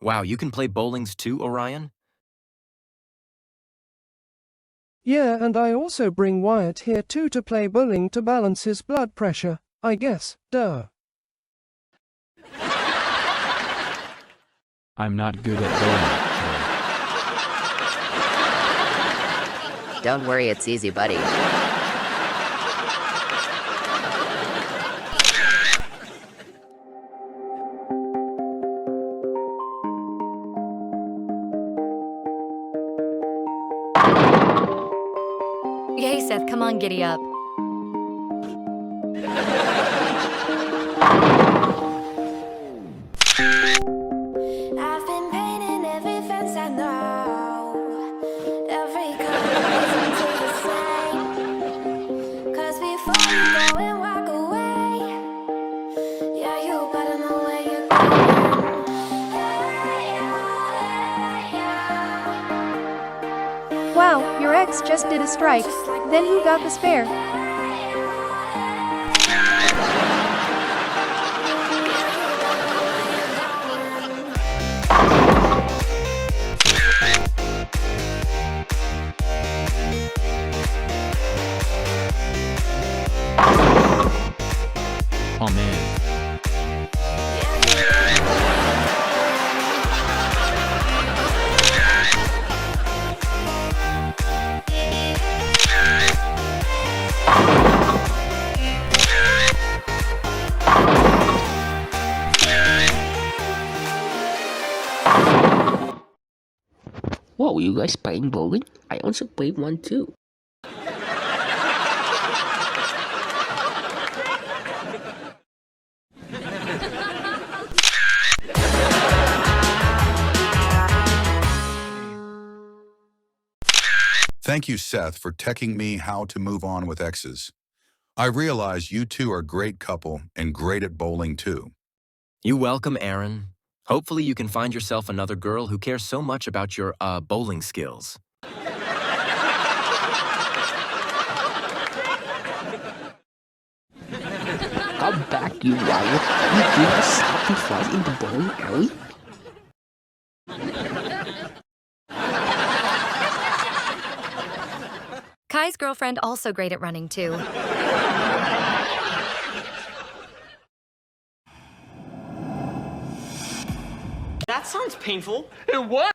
Wow, you can play bowlings too, Orion? Yeah, and I also bring Wyatt here too to play bowling to balance his blood pressure, I guess, duh. I'm not good at bowling. Don't worry, it's easy, buddy. Hey, Seth, come on, giddy up. I've been painting every fence I know. Every color isn't the same. 'Cause before you go and walk away, yeah, you better know where you're going. Wow, your ex just did a strike. Then who got the spare? Oh man. Whoa, you guys playing bowling? I also play one too. Thank you, Seth, for teching me how to move on with exes. I realize you two are a great couple and great at bowling too. You're welcome, Aaron. Hopefully you can find yourself another girl who cares so much about your, bowling skills. Come back, you Wyatt. You think a salty flies in the bowling alley? Kai's girlfriend also great at running too. That sounds painful. It was.